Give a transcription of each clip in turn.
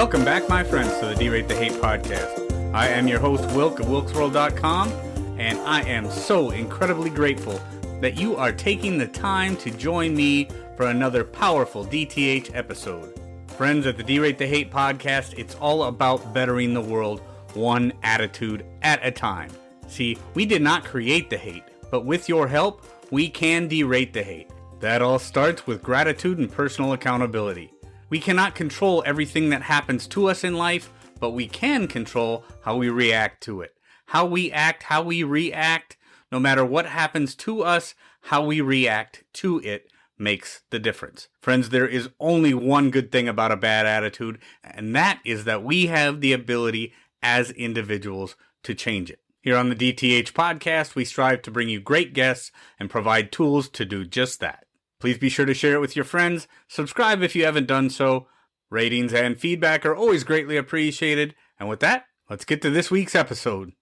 Welcome back, my friends, to the D-Rate the Hate podcast. I am your host, Wilk of WilksWorld.com, and I am so incredibly grateful that you are taking the time to join me for another powerful DTH episode. Friends, at the D-Rate the Hate podcast, it's all about bettering the world one attitude at a time. See, we did not create the hate, but with your help, we can derate the hate. That all starts with gratitude and personal accountability. We cannot control everything that happens to us in life, but we can control how we react to it. How we act, how we react, no matter what happens to us, how we react to it makes the difference. Friends, there is only one good thing about a bad attitude, and that is that we have the ability as individuals to change it. Here on the DTH podcast, we strive to bring you great guests and provide tools to do just that. Please be sure to share it with your friends. Subscribe if you haven't done so. Ratings and feedback are always greatly appreciated. And with that, let's get to this week's episode.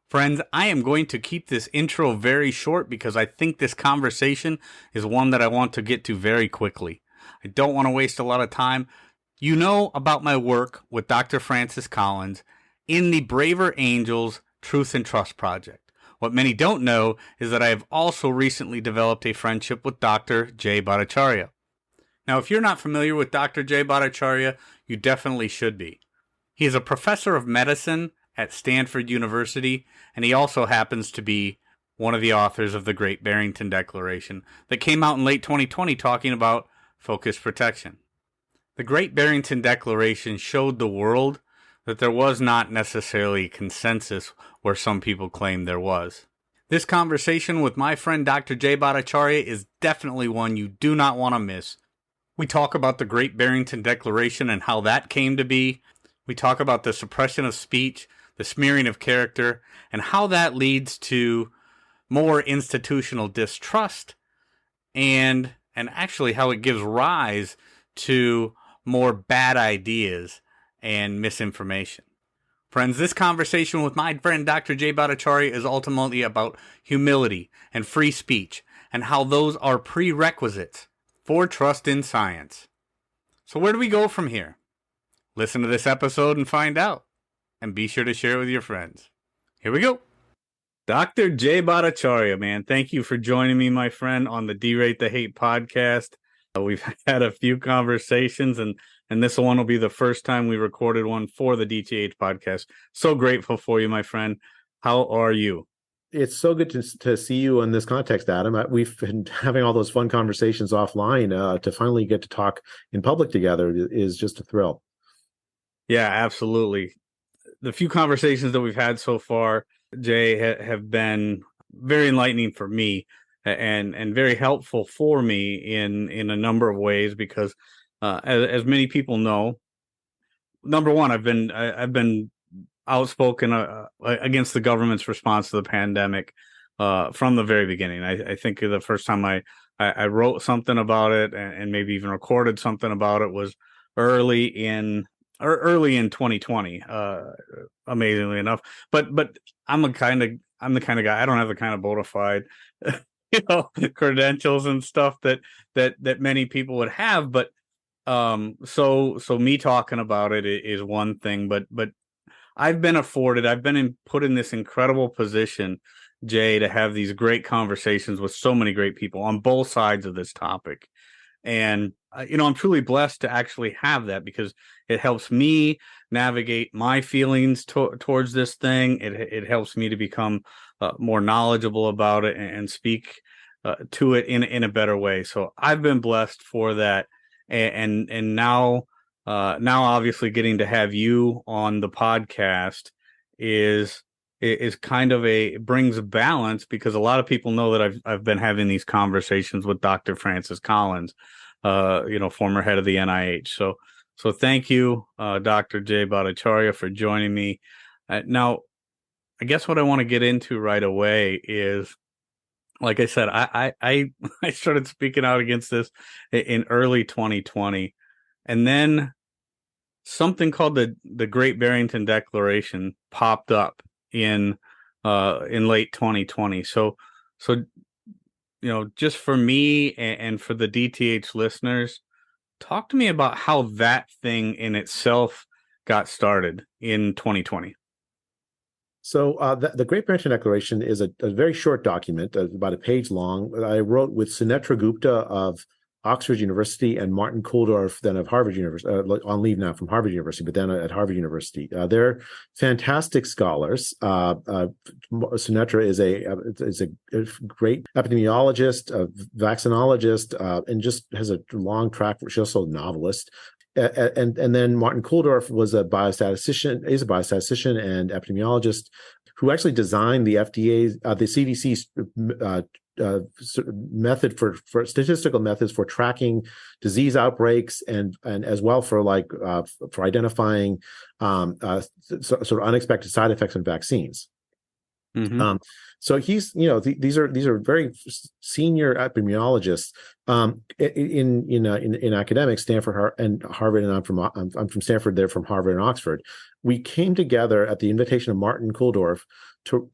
Friends, I am going to keep this intro very short because I think this conversation is one that I want to get to very quickly. I don't want to waste a lot of time. You know about my work with Dr. Francis Collins in the Braver Angels Truth and Trust Project. What many don't know is that I have also recently developed a friendship with Dr. J. Bhattacharya. Now, if you're not familiar with Dr. J. Bhattacharya, you definitely should be. He is a professor of medicine at Stanford University, and he also happens to be one of the authors of the Great Barrington Declaration that came out in late 2020 talking about focused protection. The Great Barrington Declaration showed the world that there was not necessarily consensus where some people claimed there was. This conversation with my friend Dr. J. Bhattacharya is definitely one you do not want to miss. We talk about the Great Barrington Declaration and how that came to be. We talk about the suppression of speech, the smearing of character, and how that leads to more institutional distrust and actually how it gives rise to more bad ideas and misinformation. Friends, this conversation with my friend Dr. J. Bhattacharya is ultimately about humility and free speech and how those are prerequisites for trust in science. So where do we go from here? Listen to this episode and find out. And be sure to share it with your friends. Here we go. Dr. J. Bhattacharya, man, thank you for joining me, my friend, on the D-Rate the Hate podcast. We've had a few conversations, and this one will be the first time we recorded one for the DTH podcast. So grateful for you, my friend. How are you? It's so good to see you in this context, Adam. We've been having all those fun conversations offline. To finally get to talk in public together is just a thrill. Yeah, absolutely. The few conversations that we've had so far, Jay, have been very enlightening for me and very helpful for me in a number of ways because as many people know, number one, I've been outspoken against the government's response to the pandemic from the very beginning. I think the first time I wrote something about it and maybe even recorded something about it was early in 2020. Amazingly enough, but I'm the kind of guy. I don't have the kind of bona fide credentials and stuff that many people would have, but so me talking about it is one thing, but I've been put in this incredible position, Jay, to have these great conversations with so many great people on both sides of this topic. And, I'm truly blessed to actually have that because it helps me navigate my feelings towards this thing. It helps me to become more knowledgeable about it and speak to it in a better way. So I've been blessed for that. And now obviously getting to have you on the podcast is kind of brings balance because a lot of people know that I've been having these conversations with Dr. Francis Collins, former head of the NIH. So thank you, Dr. J. Bhattacharya, for joining me. Now, I guess what I want to get into right away is, like I said, I started speaking out against this in early 2020, and then something called the Great Barrington Declaration popped up in late 2020. So just for me and for the DTH listeners, talk to me about how that thing in itself got started in 2020? So the Great Barrington Declaration is a very short document, about a page long. I wrote with Sunetra Gupta of Oxford University and Martin Kulldorff, then of Harvard University, on leave now from Harvard University, but then at Harvard University. They're fantastic scholars. Sunetra is a great epidemiologist, a vaccinologist, and just has a long track. She's also a novelist. And then Martin Kulldorff is a biostatistician and epidemiologist who actually designed the FDA's, the CDC's method for statistical methods for tracking disease outbreaks and as well for for identifying sort of unexpected side effects in vaccines. Mm-hmm. So he's, these are very senior epidemiologists in academics, Stanford and Harvard, and I'm from Stanford. They're from Harvard and Oxford. We came together at the invitation of Martin Kulldorff to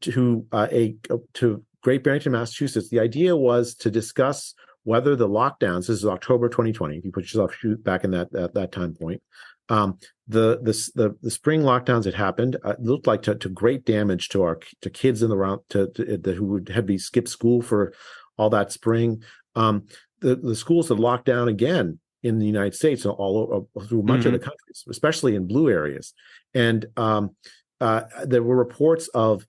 Great Barrington, Massachusetts. The idea was to discuss whether the lockdowns. This is October 2020. If you put yourself back in that time point. The spring lockdowns that happened looked like to great damage to kids in the round who would have to skip school for all that spring. The schools had locked down again in the United States and all over, through much of the country, especially in blue areas. And there were reports of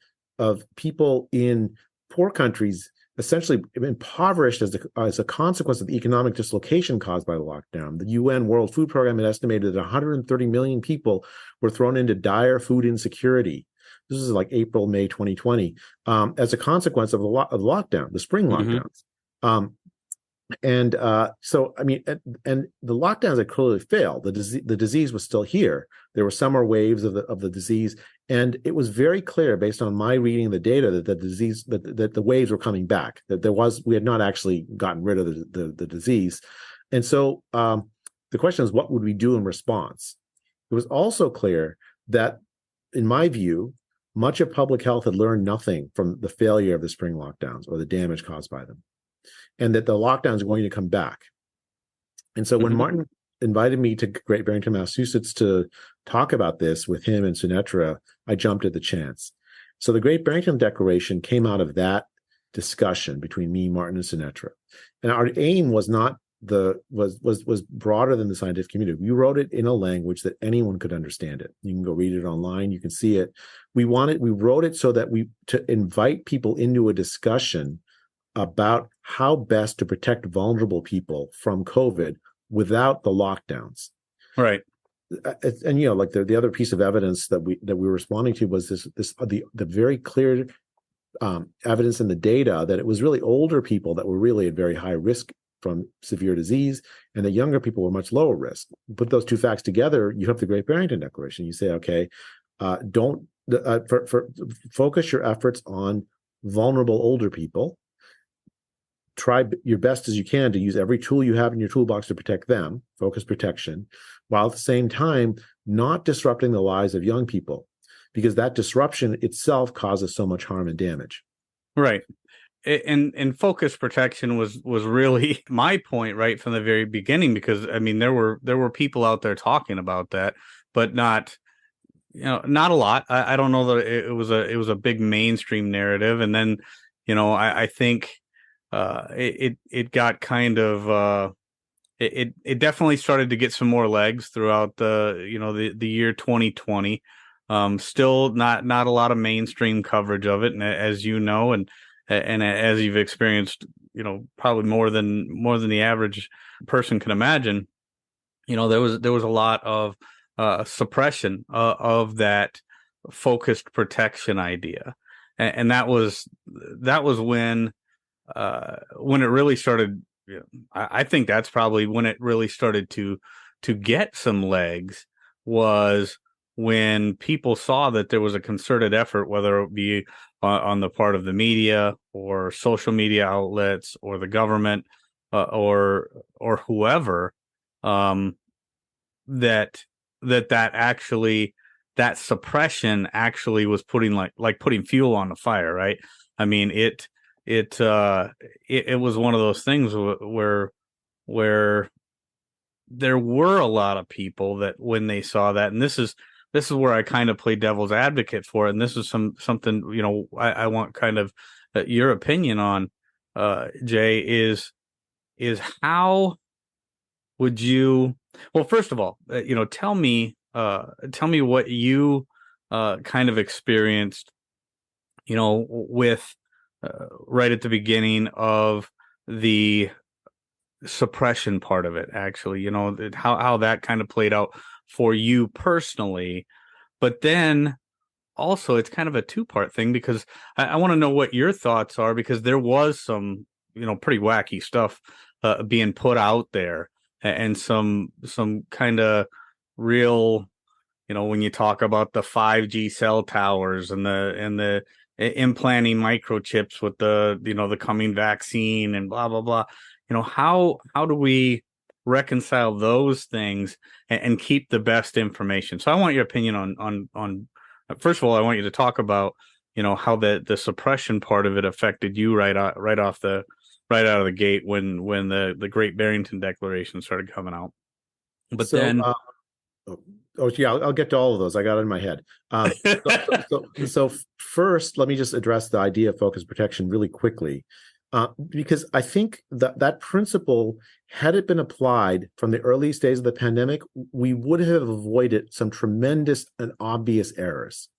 people in poor countries essentially impoverished as a consequence of the economic dislocation caused by the lockdown. The UN World Food Program had estimated that 130 million people were thrown into dire food insecurity. This is like April, May 2020, as a consequence of the lockdown, the spring lockdowns. So, I mean, and the lockdowns had clearly failed. The disease was still here. There were summer waves of the disease, and it was very clear, based on my reading of the data, that the waves were coming back. That we had not actually gotten rid of the disease, and so the question is, what would we do in response? It was also clear that, in my view, much of public health had learned nothing from the failure of the spring lockdowns or the damage caused by them, and that the lockdowns are going to come back. And so when Martin invited me to Great Barrington, Massachusetts to talk about this with him and Sunetra, I jumped at the chance. So the Great Barrington Declaration came out of that discussion between me, Martin, and Sunetra. And our aim was not was broader than the scientific community. We wrote it in a language that anyone could understand it. You can go read it online, you can see it. We wrote it so that to invite people into a discussion about how best to protect vulnerable people from COVID without the lockdowns. Right. And like the other piece of evidence that we were responding to was the very clear evidence in the data that it was really older people that were really at very high risk from severe disease, and the younger people were much lower risk. Put those two facts together, you have the Great Barrington Declaration. You say, okay, focus your efforts on vulnerable older people. Try your best as you can to use every tool you have in your toolbox to protect them, focus protection, while at the same time not disrupting the lives of young people, because that disruption itself causes so much harm and damage. Right. And focus protection was really my point right from the very beginning, because I mean there were people out there talking about that, but not a lot. I don't know that it was a big mainstream narrative. And then I think it got kind of it definitely started to get some more legs throughout the year 2020. Still not a lot of mainstream coverage of it, and as you know, and as you've experienced, probably more than the average person can imagine, there was a lot of suppression of that focused protection idea, and that was when it really started. I think that's probably when it really started to get some legs, was when people saw that there was a concerted effort, whether it be on the part of the media or social media outlets or the government or whoever, that suppression actually was putting putting fuel on the fire, right? I mean, it was one of those things where there were a lot of people that when they saw that, and this is where I kind of play devil's advocate for it, and this is something, you know, I want kind of your opinion on, Jay, is how would you, well, first of all, you know, tell me what you kind of experienced, you know, with right at the beginning of the suppression part of it, actually, you know, how that kind of played out for you personally. But then also it's kind of a two-part thing, because I want to know what your thoughts are, because there was some, you know, pretty wacky stuff being put out there, and some kind of real, you know, when you talk about the 5G cell towers and the implanting microchips with the, you know, the coming vaccine and blah blah blah, you know, how do we reconcile those things and keep the best information? So I want your opinion on first of all, I want you to talk about, you know, how the suppression part of it affected you right out of the gate when the Great Barrington Declaration started coming out. But then yeah, I'll get to all of those. I got it in my head. So first, let me just address the idea of focus protection really quickly, because I think that principle, had it been applied from the earliest days of the pandemic, we would have avoided some tremendous and obvious errors,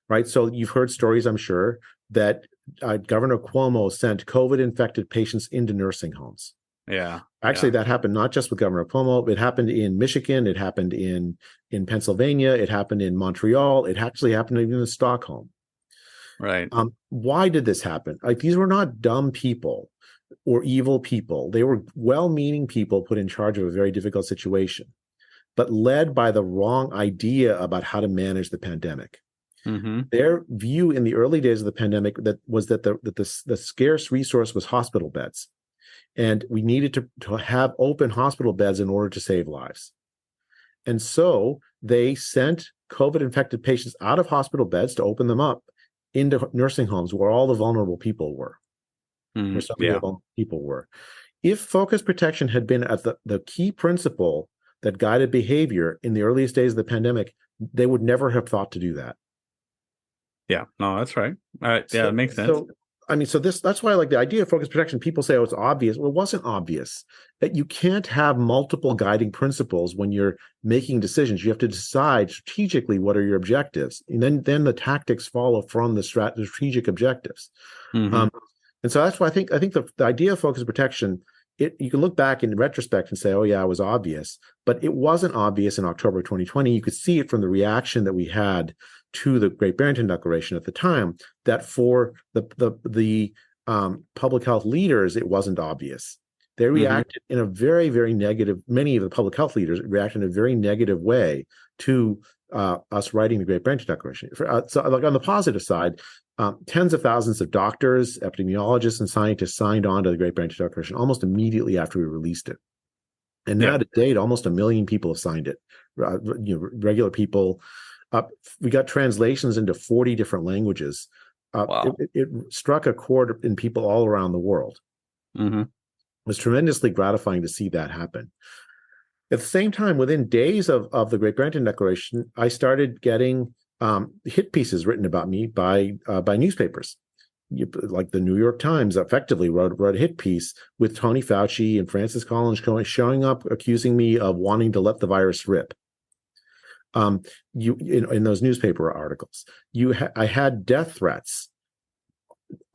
right? So you've heard stories, I'm sure, that Governor Cuomo sent COVID-infected patients into nursing homes. Yeah. Actually, that happened not just with Governor Cuomo. It happened in Michigan. It happened in Pennsylvania. It happened in Montreal. It actually happened even in Stockholm. Right. Why did this happen? Like, these were not dumb people or evil people. They were well-meaning people put in charge of a very difficult situation, but led by the wrong idea about how to manage the pandemic. Mm-hmm. Their view in the early days of the pandemic was that the scarce resource was hospital beds. And we needed to have open hospital beds in order to save lives. And so they sent COVID-infected patients out of hospital beds to open them up into nursing homes where all the vulnerable people were, where so many vulnerable people were. If focus protection had been at the key principle that guided behavior in the earliest days of the pandemic, they would never have thought to do that. Yeah, no, that's right. Yeah, it makes sense. So, I mean, that's why I like the idea of focus protection. People say, oh, it's obvious. Well, it wasn't obvious. That you can't have multiple guiding principles when you're making decisions. You have to decide strategically what are your objectives. And then the tactics follow from the strategic objectives. Mm-hmm. And so that's why I think the idea of focus protection, you can look back in retrospect and say, oh, yeah, it was obvious. But it wasn't obvious in October 2020. You could see it from the reaction that we had to the Great Barrington Declaration at the time, that for the public health leaders, it wasn't obvious. They reacted in a very, very negative, many of the public health leaders reacted in a very negative way to us writing the Great Barrington Declaration. So like on the positive side, tens of thousands of doctors, epidemiologists, and scientists signed on to the Great Barrington Declaration almost immediately after we released it. And now to date, almost 1 million people have signed it, regular people. We got translations into 40 different languages. Wow. It struck a chord in people all around the world. Mm-hmm. It was tremendously gratifying to see that happen. At the same time, within days of the Great Barrington Declaration, I started getting hit pieces written about me by newspapers. Like the New York Times effectively wrote a hit piece with Tony Fauci and Francis Collins showing up, accusing me of wanting to let the virus rip. In those newspaper articles, I had death threats.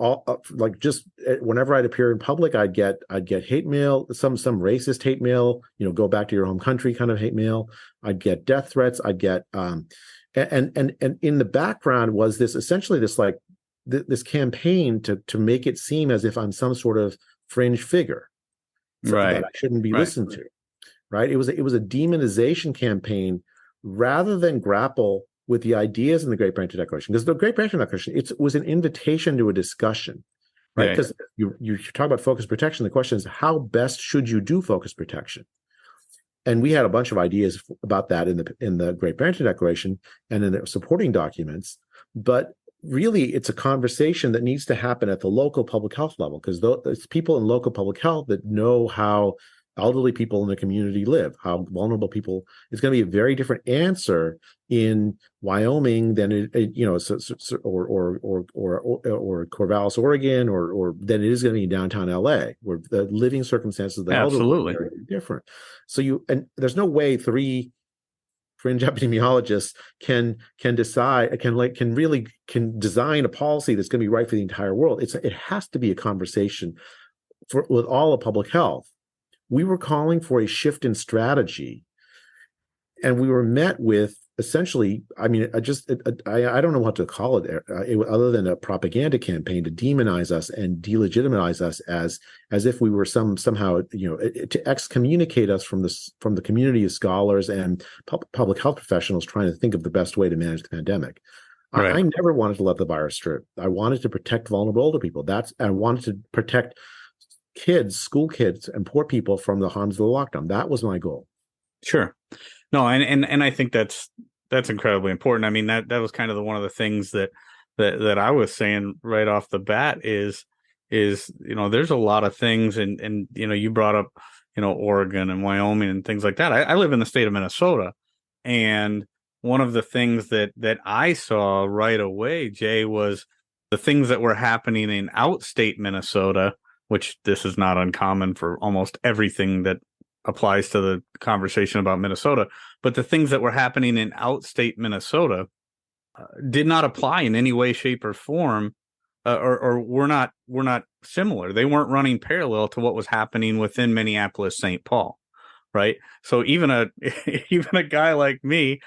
Like just whenever I'd appear in public, I'd get hate mail, some racist hate mail. Go back to your home country kind of hate mail. I'd get death threats. I'd get and in the background was this campaign to make it seem as if I'm some sort of fringe figure, that I shouldn't be listened to. Right? It was a demonization campaign, rather than grapple with the ideas in the Great Barrington Declaration. Because the Great Barrington Declaration, it was an invitation to a discussion, right? Because you talk about focus protection. The question is, how best should you do focus protection? And we had a bunch of ideas about that in the Great Barrington Declaration and in the supporting documents. But really, it's a conversation that needs to happen at the local public health level, because it's people in local public health that know how elderly people in the community live, how vulnerable people. It's going to be a very different answer in Wyoming than or Corvallis, Oregon, or than it is going to be in downtown LA, where the living circumstances of the elderly Absolutely. are very different. So there's no way three fringe epidemiologists can decide, can design a policy that's going to be right for the entire world. It has to be a conversation with all of public health. We were calling for a shift in strategy, and we were met with essentially, I don't know what to call it, other than a propaganda campaign to demonize us and delegitimize us as if we were somehow, to excommunicate us from the community of scholars and public health professionals trying to think of the best way to manage the pandemic. Right. I never wanted to let the virus through. I wanted to protect vulnerable older people. I wanted to protect kids, school kids, and poor people from the harms of the lockdown. That was my goal. Sure. No, and I think that's incredibly important. I mean, that was kind of one of the things that I was saying right off the bat is there's a lot of things, and you brought up Oregon and Wyoming and things like that. I live in the state of Minnesota, and one of the things that I saw right away, Jay, was the things that were happening in outstate Minnesota, which this is not uncommon for almost everything that applies to the conversation about Minnesota, but the things that were happening in outstate Minnesota did not apply in any way, shape, or form, or were not similar. They weren't running parallel to what was happening within Minneapolis, St. Paul, right? So even a guy like me,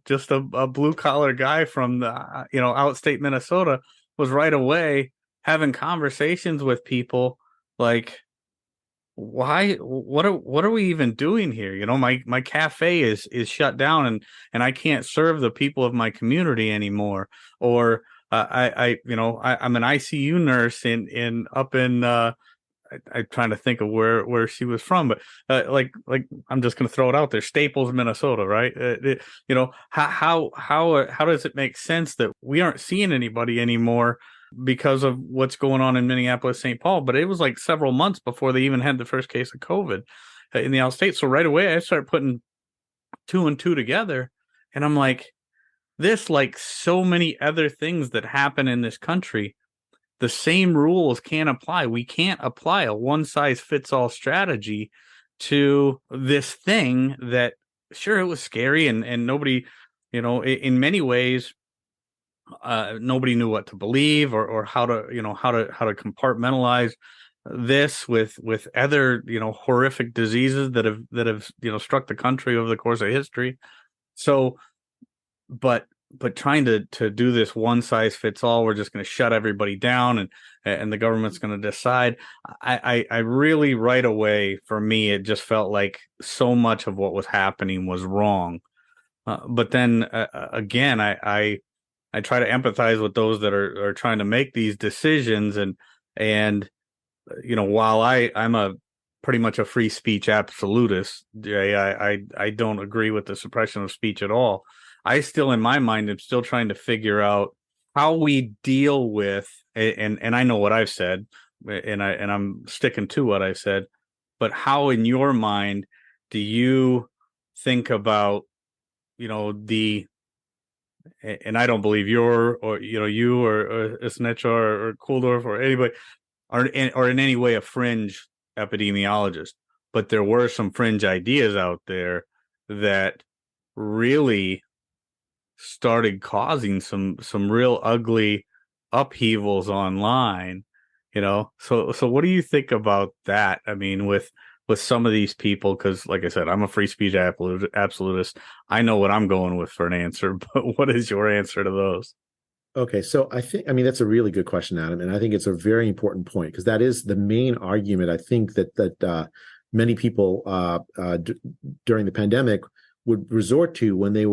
just a blue collar guy from the outstate Minnesota, was right away having conversations with people like, why, what are we even doing here? My cafe is shut down and I can't serve the people of my community anymore. Or I'm an ICU nurse in I'm trying to think of where she was from, but like I'm just going to throw it out there, Staples, Minnesota, right? How does it make sense that we aren't seeing anybody anymore because of what's going on in Minneapolis, St. Paul? But it was like several months before they even had the first case of COVID in the outstate. So right away, I started putting two and two together, and I'm like, this, like so many other things that happen in this country, the same rules can't apply. We can't apply a one-size-fits-all strategy to this thing that, sure, it was scary and nobody, in many ways, nobody knew what to believe or how to compartmentalize this with other, horrific diseases that have struck the country over the course of history. So, but trying to do this one size fits all, we're just going to shut everybody down and the government's going to decide. I really, right away, for me, it just felt like so much of what was happening was wrong. But then again, I try to empathize with those that are trying to make these decisions, and while I'm a pretty much a free speech absolutist, Jay, I don't agree with the suppression of speech at all. I still, in my mind, am still trying to figure out how we deal with, and I know what I've said, and I'm sticking to what I've said, but how in your mind do you think about, and I don't believe you or Snetcha or Kuldorf or anybody or in any way a fringe epidemiologist, but there were some fringe ideas out there that really started causing some real ugly upheavals online, So what do you think about that? I mean, with some of these people, because like I said, I'm a free speech absolutist. I know what I'm going with for an answer, but what is your answer to those? Okay, so I mean, that's a really good question, Adam, and I think it's a very important point, because that is the main argument I think that many people during the pandemic would resort to when they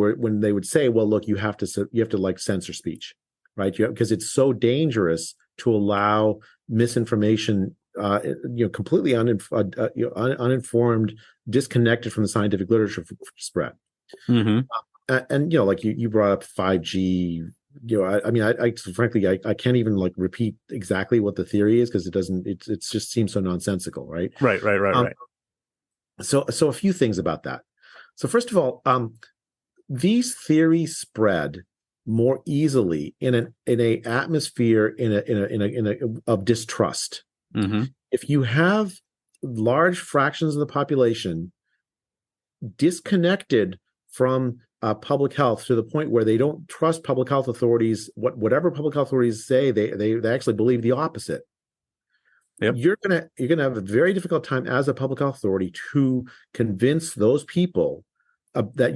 would say, well, look, you have to like censor speech, right? Because it's so dangerous to allow misinformation, completely uninformed, disconnected from the scientific literature for spread. Mm-hmm. And like you brought up 5G. I frankly I can't even like repeat exactly what the theory is, because it just seems so nonsensical, right? Right. So a few things about that. So first of all, these theories spread more easily in a atmosphere of distrust. Mm-hmm. If you have large fractions of the population disconnected from public health to the point where they don't trust public health authorities, whatever public health authorities say, they actually believe the opposite. Yep. You're gonna have a very difficult time as a public health authority to convince those people that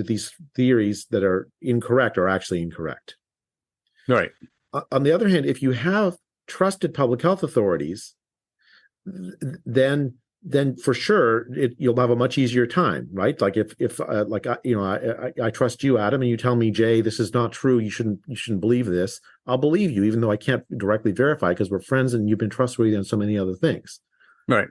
these theories that are incorrect are actually incorrect. Right. On the other hand, if you have trusted public health authorities, then for sure you'll have a much easier time, right? Like if I trust you, Adam, and you tell me, Jay, this is not true, you shouldn't believe this. I'll believe you, even though I can't directly verify because we're friends and you've been trustworthy on so many other things. Right.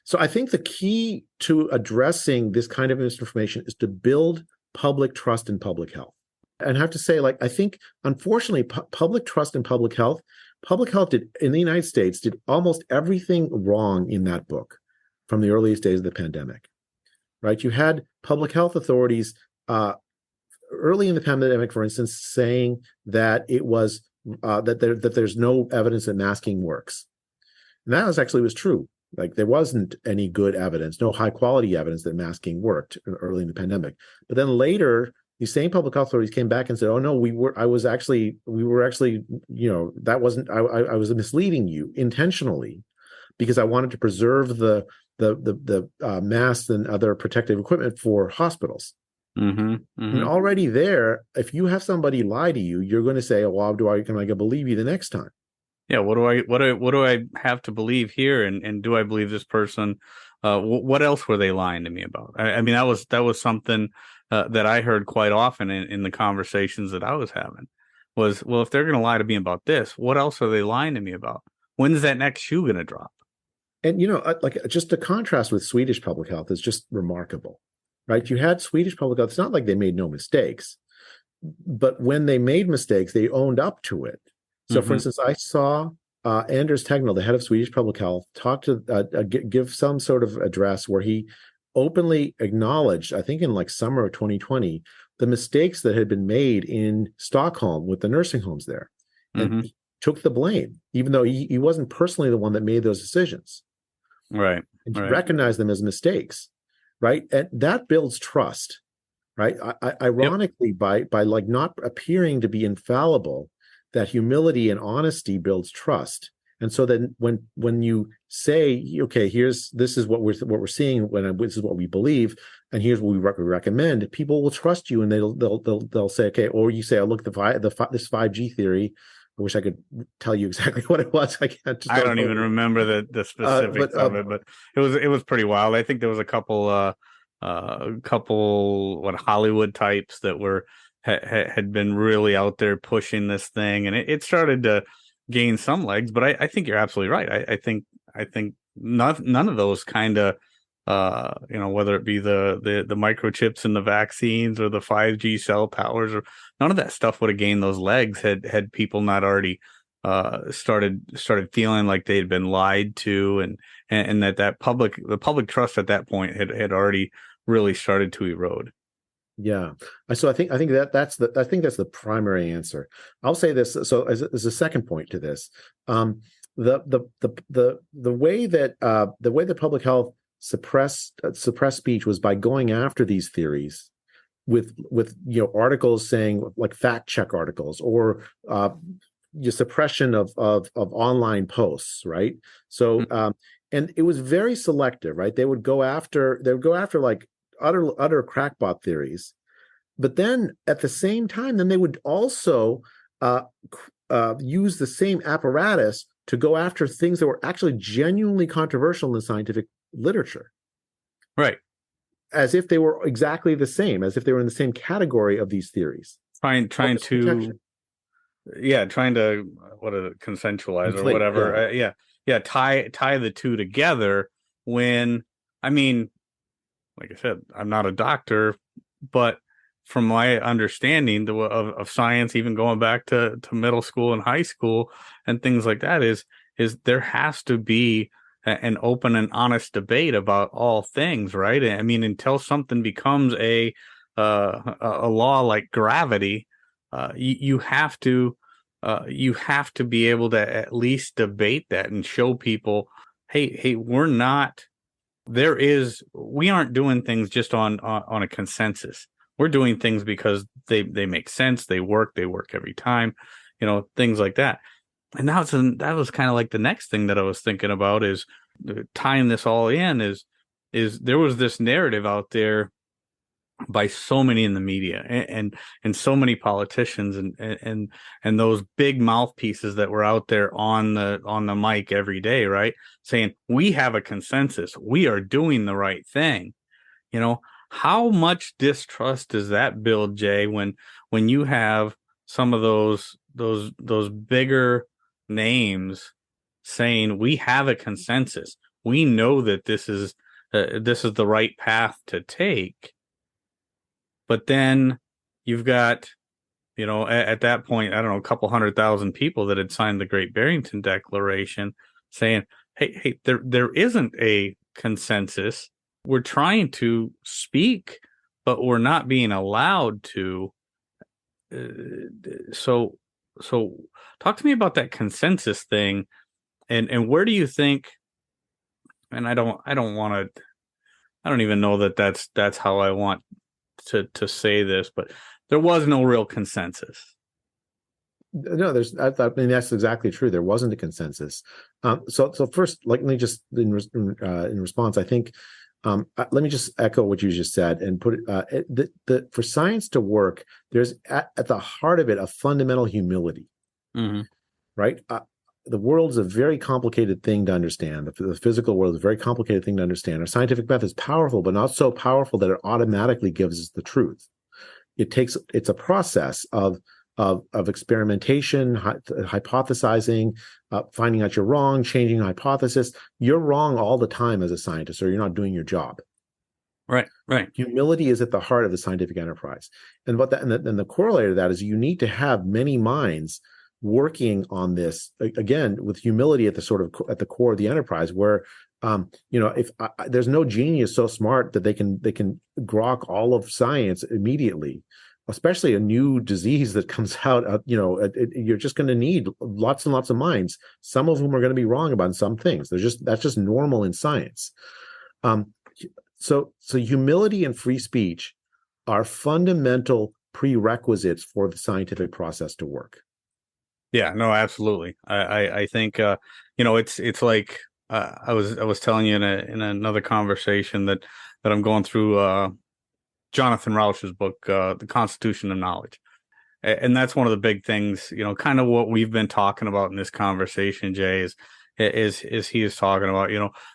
So I think the key to addressing this kind of misinformation is to build public trust in public health. And I have to say, I think, unfortunately, public trust in public health in the United States did almost everything wrong in that book from the earliest days of the pandemic, right? You had public health authorities early in the pandemic, for instance, saying that it was that there's no evidence that masking works. And that was true. There wasn't any good evidence, no high quality evidence that masking worked early in the pandemic. But then later, these same public health authorities came back and said, "Oh no, we were actually, that wasn't. I was misleading you intentionally because I wanted to preserve the masks and other protective equipment for hospitals." Mm-hmm. Mm-hmm. And already there, if you have somebody lie to you, you're going to say, "Oh, well, am I going to believe you the next time?" Yeah, what do I have to believe here, and do I believe this person? What else were they lying to me about? I mean, that was something that I heard quite often in the conversations that I was having. Was, well, if they're going to lie to me about this, what else are they lying to me about? When's that next shoe going to drop? And just the contrast with Swedish public health is just remarkable, right? You had Swedish public health. It's not like they made no mistakes, but when they made mistakes, they owned up to it. So, for instance, I saw Anders Tegnell, the head of Swedish Public Health, give some sort of address where he openly acknowledged, I think in summer of 2020, the mistakes that had been made in Stockholm with the nursing homes there, and he took the blame, even though he wasn't personally the one that made those decisions. Right. And he recognized them as mistakes, right? And that builds trust, right? Ironically, by not appearing to be infallible, that humility and honesty builds trust. And so then when you say, okay, this is what we're seeing, this is what we believe, and here's what we recommend, people will trust you, and they'll say, okay. Or you say, oh, look, this 5G theory. I wish I could tell you exactly what it was. I can't. I don't even remember the specifics of it, but it was pretty wild. I think there was a couple Hollywood types that had been really out there pushing this thing, and it started to gain some legs. But I think you're absolutely right. I think none of those kind of whether it be the microchips in the vaccines or the 5G cell towers, or none of that stuff would have gained those legs had people not already started feeling like they'd been lied to, and the public trust at that point had already really started to erode. Yeah. So I think that's the primary answer. I'll say this. So as a second point to this, the way that public health suppressed speech was by going after these theories with articles saying, like, fact check articles, or suppression of online posts, right? So and it was very selective, right? They would go after like utter crackpot theories, but then at the same time, then they would also use the same apparatus to go after things that were actually genuinely controversial in the scientific literature, right? As if they were exactly the same, as if they were in the same category of these theories. Trying to what is it, consensualize or whatever? Tie the two together. When, I mean, like I said, I'm not a doctor, but from my understanding of science, even going back to middle school and high school and things like that, is there has to be an open and honest debate about all things, right? I mean, until something becomes a law like gravity, you have to be able to at least debate that and show people, hey, we aren't doing things just on a consensus. We're doing things because they make sense, they work every time, things like that. And that was kind of like the next thing that I was thinking about is tying this all in is there was this narrative out there by so many in the media and so many politicians and those big mouthpieces that were out there on the mic every day, right? Saying we have a consensus, we are doing the right thing. How much distrust does that build, Jay, when you have some of those bigger names saying we have a consensus, we know that this is the right path to take, but then you've got at that point, I don't know, a couple 100,000 people that had signed the Great Barrington Declaration saying, hey, there isn't a consensus, we're trying to speak but we're not being allowed to. So talk to me about that consensus thing, and where do you think? And I don't even know that that's how I want to say this, but there was no real consensus. No, I mean, that's exactly true. There wasn't a consensus. So first, let me just in response, I think, let me just echo what you just said and put it, for science to work, there's at the heart of it a fundamental humility, right? The world is a very complicated thing to understand. The physical world is a very complicated thing to understand. Our scientific method is powerful, but not so powerful that it automatically gives us the truth. It's a process of experimentation, hypothesizing, finding out you're wrong, changing your hypothesis. You're wrong all the time as a scientist, or you're not doing your job. Right. Humility is at the heart of the scientific enterprise, and the corollary to that is you need to have many minds working on this, again, with humility at the core of the enterprise, where if there's no genius so smart that they can grok all of science immediately, especially a new disease that comes out, you're just going to need lots and lots of minds, some of whom are going to be wrong about some things. That's just normal in science. So humility and free speech are fundamental prerequisites for the scientific process to work. Yeah, no, absolutely. I think it's like I was telling you in another conversation that I'm going through Jonathan Rauch's book, The Constitution of Knowledge, and that's one of the big things. Kind of what we've been talking about in this conversation, Jay, is he is talking about.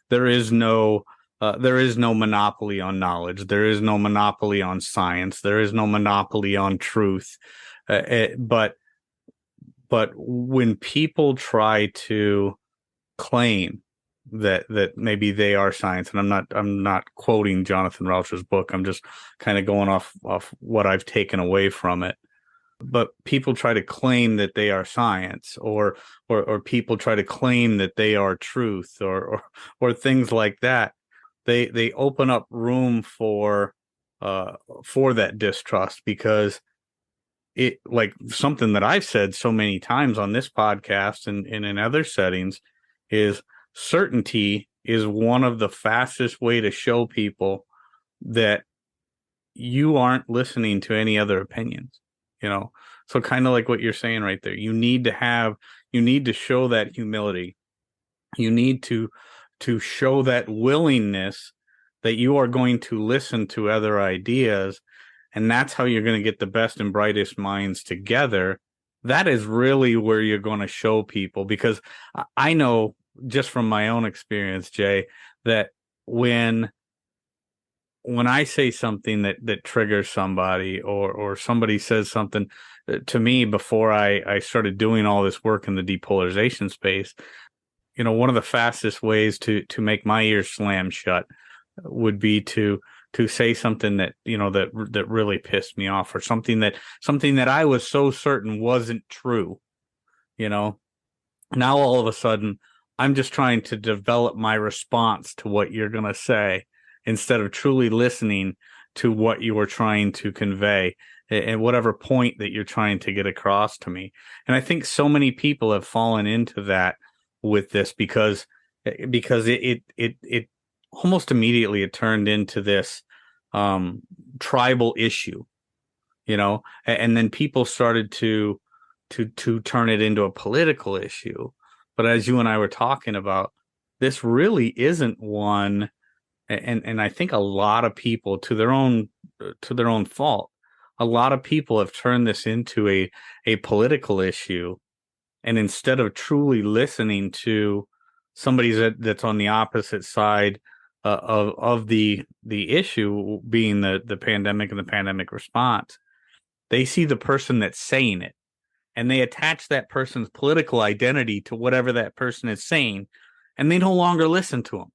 There is no monopoly on knowledge. There is no monopoly on science. There is no monopoly on truth. But when people try to claim that maybe they are science, and I'm not quoting Jonathan Rauch's book, I'm just kind of going off what I've taken away from it. But people try to claim that they are science, or people try to claim that they are truth, or things like that. They open up room for that distrust, because it, like something that I've said so many times on this podcast and in other settings, is certainty is one of the fastest way to show people that you aren't listening to any other opinions. So kind of like what you're saying right there, you need to show that humility. You need to show that willingness that you are going to listen to other ideas. And that's how you're going to get the best and brightest minds together. That is really where you're going to show people, because I know just from my own experience, Jay, that when I say something that triggers somebody, or somebody says something to me before I started doing all this work in the depolarization space, one of the fastest ways to make my ears slam shut would be to say something that that really pissed me off, or something that I was so certain wasn't true. Now all of a sudden I'm just trying to develop my response to what you're going to say instead of truly listening to what you are trying to convey and whatever point that you're trying to get across to me. And I think so many people have fallen into that with this because it almost immediately it turned into this tribal issue, you know, and then people started to turn it into a political issue. But as you and I were talking about, this really isn't one, and I think a lot of people, to their own fault, a lot of people have turned this into a political issue, and instead of truly listening to somebody that's on the opposite side of the issue, being the pandemic and the pandemic response, they see the person that's saying it, and they attach that person's political identity to whatever that person is saying, and they no longer listen to them.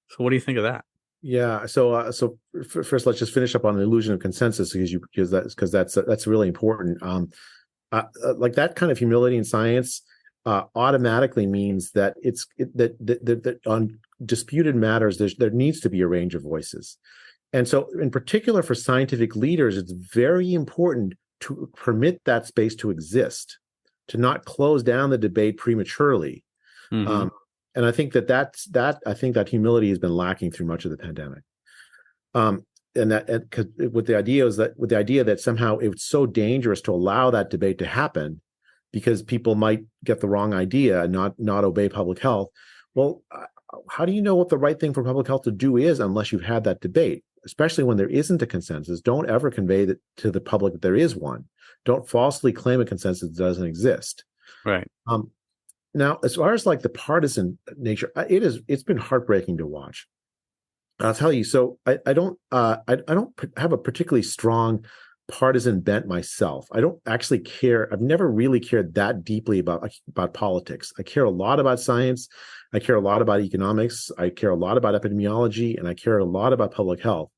So what do you think of that? Yeah. So first, let's just finish up on the illusion of consensus because that's really important. Like that kind of humility in science automatically means that that on disputed matters there needs to be a range of voices, and so in particular for scientific leaders, it's very important to permit that space to exist, to not close down the debate prematurely. Mm-hmm. And I think I think that humility has been lacking through much of the pandemic. And because with the idea that somehow it's so dangerous to allow that debate to happen because people might get the wrong idea and not obey public health. Well, how do you know what the right thing for public health to do is unless you've had that debate? Especially when there isn't a consensus. Don't ever convey that to the public that there is one. Don't falsely claim a consensus that doesn't exist. Right. Now, as far as like the partisan nature, it's been heartbreaking to watch. I'll tell you. So I don't have a particularly strong partisan bent myself. I don't actually care. I've never really cared that deeply about politics. I care a lot about science. I care a lot about economics. I care a lot about epidemiology, and I care a lot about public health.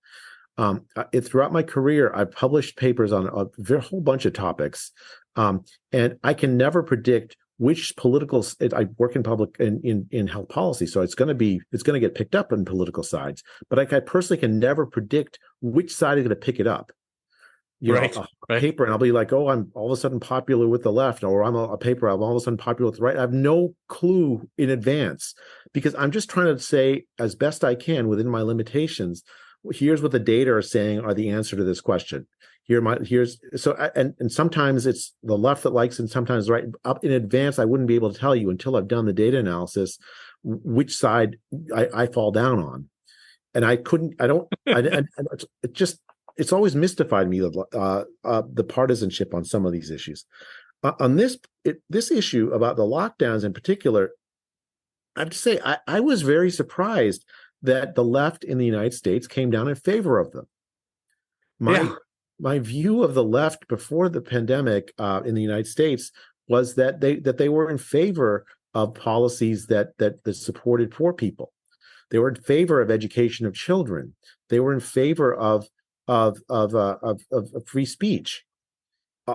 Throughout my career, I've published papers on a whole bunch of topics, and I can never predict which I work in public in health policy, so it's going to get picked up on political sides. But I personally can never predict which side is going to pick it up. Right. A paper, and I'll be like, oh, I'm all of a sudden popular with the left, or I'm a paper, I'm all of a sudden popular with the right. I have no clue in advance because I'm just trying to say as best I can within my limitations. Here's what the data are saying are the answer to this question. And sometimes it's the left that likes it, and sometimes right. Up in advance, I wouldn't be able to tell you until I've done the data analysis which side I fall down on, and I couldn't. I don't. It's always mystified me the partisanship on some of these issues. On this issue about the lockdowns in particular, I have to say I was very surprised that the left in the United States came down in favor of them. My view of the left before the pandemic in the United States was that they were in favor of policies that supported poor people. They were in favor of education of children. They were in favor of free speech.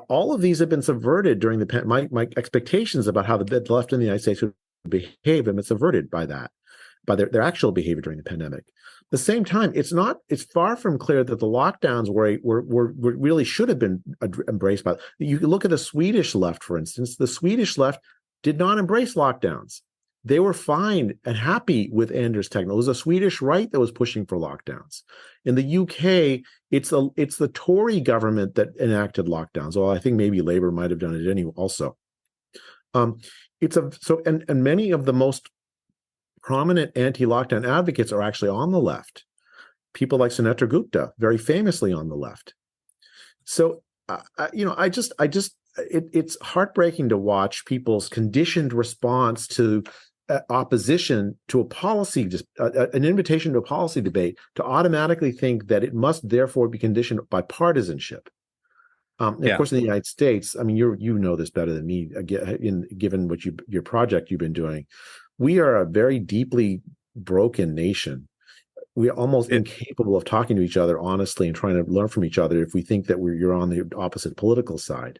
All of these have been subverted during my expectations about how the left in the United States would behave have been subverted by their actual behavior during the pandemic. At the same time, it's far from clear that the lockdowns were really should have been embraced by. You look at the Swedish left, for instance. The Swedish left did not embrace lockdowns. They were fine and happy with Anders Tegnell. It was the Swedish right that was pushing for lockdowns. In the UK, it's the Tory government that enacted lockdowns. Well, I think maybe Labour might have done it anyway. Also, and many of the most prominent anti-lockdown advocates are actually on the left. People like Sunetra Gupta, very famously on the left. So, it's heartbreaking to watch people's conditioned response to opposition to a policy, an invitation to a policy debate, to automatically think that it must therefore be conditioned by partisanship. Of course, in the United States, I mean, you know this better than me, given what your project you've been doing. We are a very deeply broken nation. We are almost incapable of talking to each other honestly and trying to learn from each other if we think that you're on the opposite political side.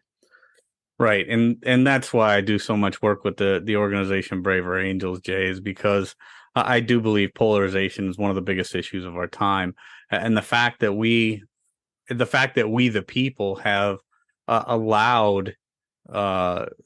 Right. And that's why I do so much work with the organization Braver Angels, Jay, is because I do believe polarization is one of the biggest issues of our time. And the fact that we, the people, have allowed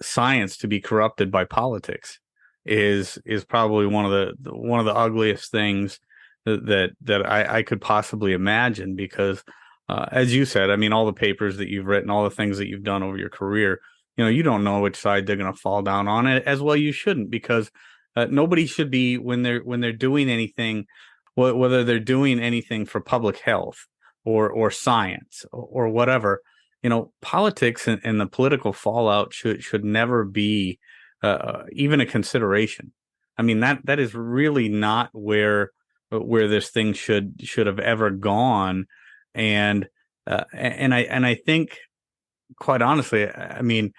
science to be corrupted by politics is probably one of the ugliest things that I could possibly imagine, because as you said, I mean, all the papers that you've written, all the things that you've done over your career, you don't know which side they're going to fall down on. It as well you shouldn't, because nobody should be, when they're doing anything, whether they're doing anything for public health or science or whatever, politics and the political fallout should never be even a consideration. I mean, that is really not where this thing should have ever gone. And I think, quite honestly, I mean,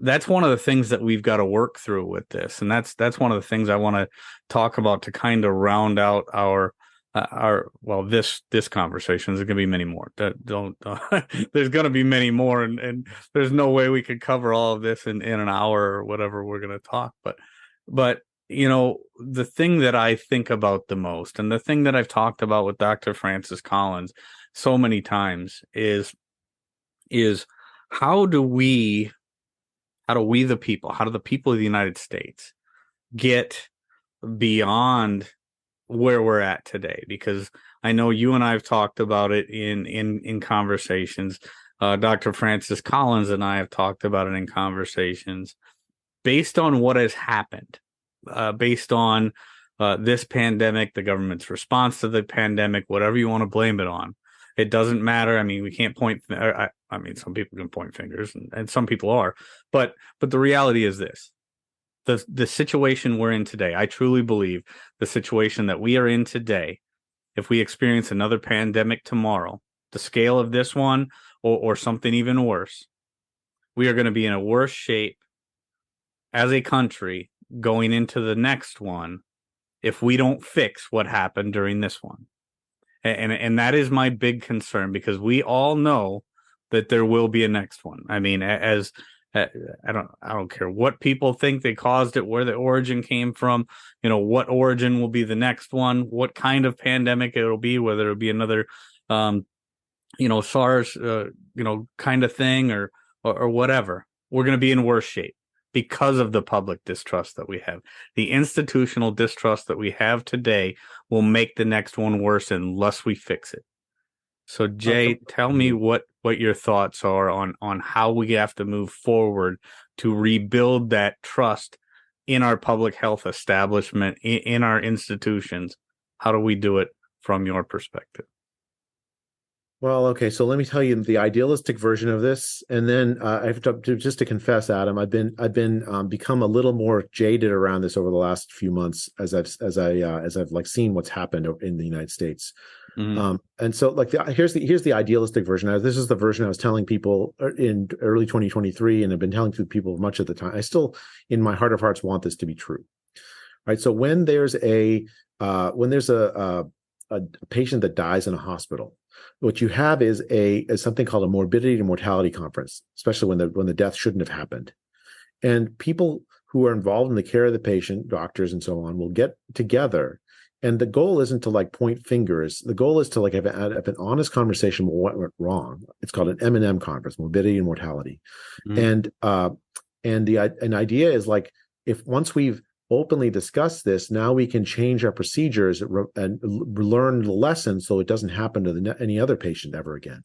that's one of the things that we've got to work through with this, and that's one of the things I want to talk about to kind of round out our this conversation. There's going to be many more. Don't there's going to be many more, and there's no way we could cover all of this in an hour or whatever we're going to talk. But the thing that I think about the most, and the thing that I've talked about with Dr. Francis Collins so many times, is how do the people of the United States get beyond where we're at today? Because I know you and I have talked about it in conversations. Dr. Francis Collins and I have talked about it in conversations, based on what has happened, based on this pandemic, the government's response to the pandemic, whatever you want to blame it on. It doesn't matter. I mean, we can't point. I mean, some people can point fingers, and some people are, but the reality is this: the situation we're in today. I truly believe the situation that we are in today, if we experience another pandemic tomorrow, the scale of this one, or something even worse, we are going to be in a worse shape as a country going into the next one if we don't fix what happened during this one. And that is my big concern, because we all know that there will be a next one. I mean, I don't care what people think they caused it, where the origin came from, what origin will be the next one, what kind of pandemic it'll be, whether it'll be another, SARS, kind of thing or whatever. We're going to be in worse shape because of the public distrust that we have. The institutional distrust that we have today will make the next one worse unless we fix it. So, Jay, tell me what your thoughts are on how we have to move forward to rebuild that trust in our public health establishment, in our institutions. How do we do it from your perspective? Well, okay, so let me tell you the idealistic version of this, and then I have to just to confess, Adam, I've become a little more jaded around this over the last few months as I've like seen what's happened in the United States. Mm-hmm. And so, like, here's the idealistic version. This is the version I was telling people in early 2023, and I've been telling to people much of the time. I still, in my heart of hearts, want this to be true. Right. So when there's a patient that dies in a hospital, what you have is something called a morbidity and mortality conference, especially when the death shouldn't have happened. And people who are involved in the care of the patient, doctors and so on, will get together. And the goal isn't to like point fingers. The goal is to like have an honest conversation about what went wrong. It's called an M&M conference, morbidity and mortality. Mm-hmm. And an idea is like, if once we've openly discuss this, now we can change our procedures and learn the lesson so it doesn't happen to any other patient ever again,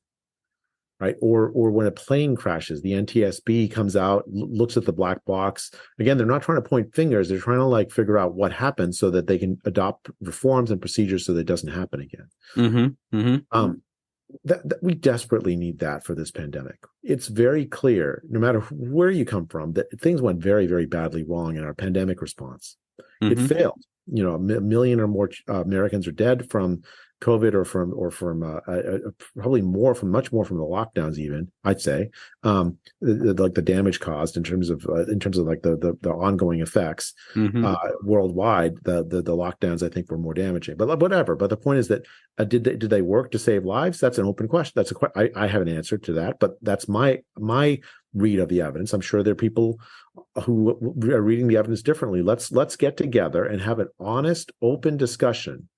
right? Or when a plane crashes, the NTSB comes out, looks at the black box. Again, they're not trying to point fingers. They're trying to like figure out what happened so that they can adopt reforms and procedures so that it doesn't happen again. Mm-hmm. Mm-hmm. That we desperately need that for this pandemic. It's very clear, no matter where you come from, that things went very, very badly wrong in our pandemic response. Mm-hmm. It failed. A million or more Americans are dead from COVID or from probably much more from the lockdowns. Even I'd say, like the damage caused in terms of like the ongoing effects. Mm-hmm. Worldwide, the lockdowns I think were more damaging. But whatever. But the point is that did they work to save lives? That's an open question. I have an answer to that. But that's my read of the evidence. I'm sure there are people who are reading the evidence differently. Let's get together and have an honest, open discussion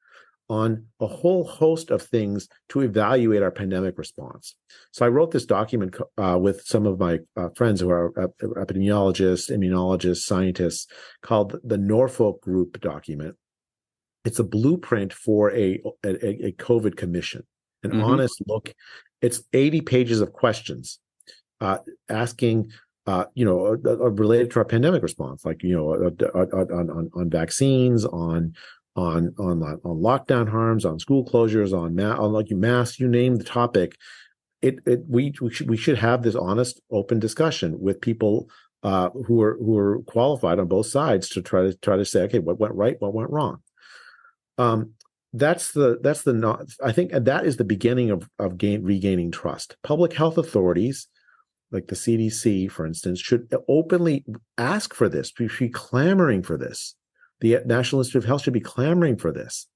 on a whole host of things to evaluate our pandemic response. So I wrote this document with some of my friends who are epidemiologists, immunologists, scientists, called the Norfolk Group document. It's a blueprint for a COVID commission, an honest look. It's 80 pages of questions asking, related to our pandemic response, like, on vaccines, on lockdown harms, on school closures, on masks, you name the topic. We should have this honest, open discussion with people who are qualified on both sides to try to say, okay, what went right, what went wrong. I think that is the beginning of regaining trust. Public health authorities, like the CDC, for instance, should openly ask for this. We should be clamoring for this. The National Institute of Health should be clamoring for this.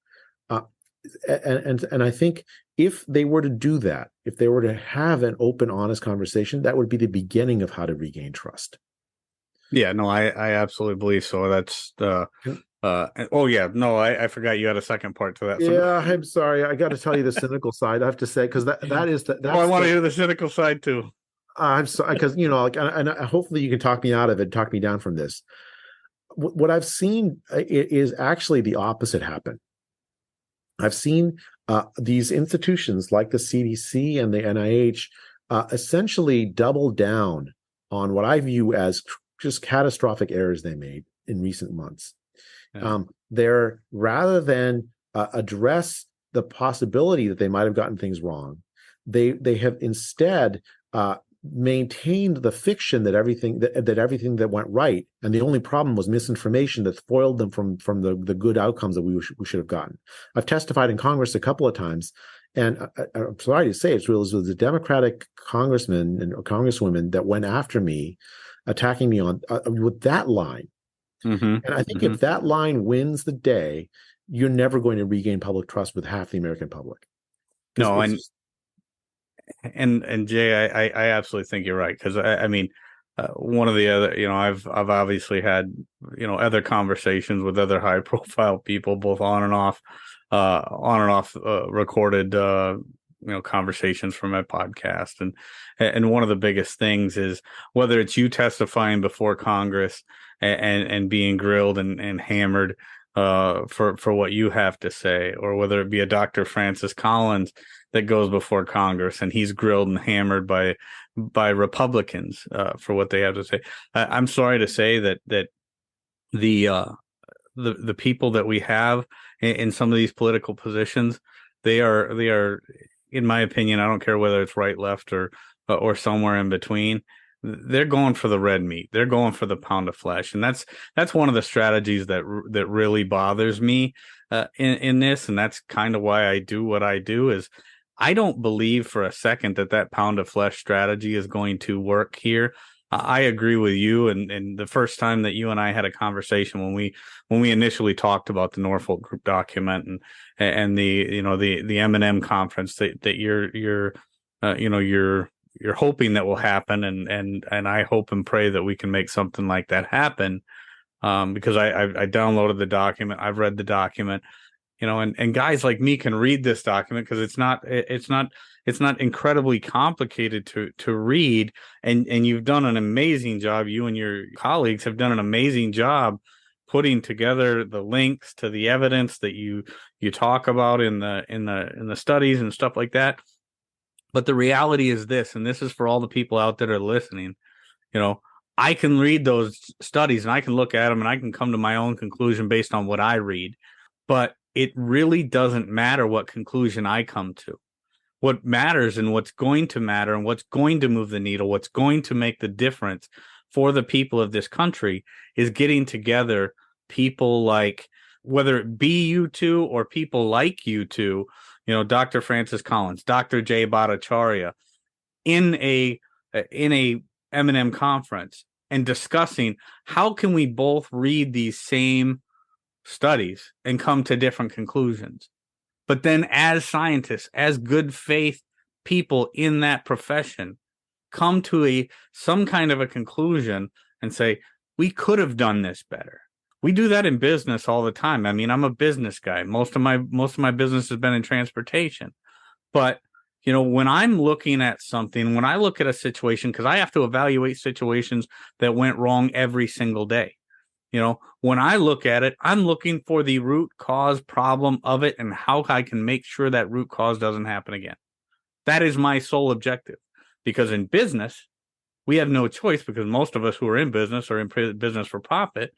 And I think if they were to do that, if they were to have an open, honest conversation, that would be the beginning of how to regain trust. Yeah, no, I absolutely believe so. That's I forgot you had a second part to that. Yeah, I'm sorry. I got to tell you the cynical side. I have to say, because that is the. I want to hear the cynical side too. I'm sorry, because and hopefully you can talk me out of it, talk me down from this. What I've seen is actually the opposite happen. I've seen these institutions like the CDC and the NIH essentially double down on what I view as just catastrophic errors they made in recent months. Yeah. They're, rather than address the possibility that they might have gotten things wrong, they have instead maintained the fiction that everything that went right, and the only problem was misinformation that foiled them from the good outcomes that we should have gotten. I've testified in Congress a couple of times, and I'm sorry to say it was the Democratic congressmen and congresswomen that went after me, attacking me on with that line. And I think if that line wins the day, you're never going to regain public trust with half the American public. No, and Jay, I absolutely think you're right, because I mean, one of the other, I've obviously had other conversations with other high profile people, both on and off recorded conversations from my podcast, and one of the biggest things is whether it's you testifying before Congress and being grilled and hammered for what you have to say, or whether it be a Dr. Francis Collins that goes before Congress and he's grilled and hammered by Republicans for what they have to say. I'm sorry to say that the people that we have in some of these political positions, they are, in my opinion, I don't care whether it's right, left, or somewhere in between, they're going for the red meat. They're going for the pound of flesh, and that's one of the strategies that really bothers me in this, and that's kind of why I do what I do. Is I don't believe for a second that pound of flesh strategy is going to work here. I agree with you, and the first time that you and I had a conversation when we initially talked about the Norfolk Group document and the M&M conference that you're hoping that will happen, and I hope and pray that we can make something like that happen, because I downloaded the document, I've read the document, and guys like me can read this document because it's not incredibly complicated to read, and you've done an amazing job. You and your colleagues have done an amazing job putting together the links to the evidence that you talk about in the studies and stuff like that. But the reality is this, and this is for all the people out there that are listening, I can read those studies and I can look at them and I can come to my own conclusion based on what I read, but it really doesn't matter what conclusion I come to. What matters and what's going to matter and what's going to move the needle, what's going to make the difference for the people of this country is getting together people like, whether it be you two or people like you two, Dr. Francis Collins, Dr. J. Bhattacharya, in a M&M conference, and discussing how can we both read these same studies and come to different conclusions. But then as scientists, as good faith people in that profession, come to some kind of a conclusion and say, we could have done this better. We do that in business all the time. I mean, I'm a business guy. Most of my business has been in transportation. But, when I'm looking at something, when I look at a situation, because I have to evaluate situations that went wrong every single day. When I look at it, I'm looking for the root cause problem of it and how I can make sure that root cause doesn't happen again. That is my sole objective. Because in business, we have no choice, because most of us who are in business or in business for profit,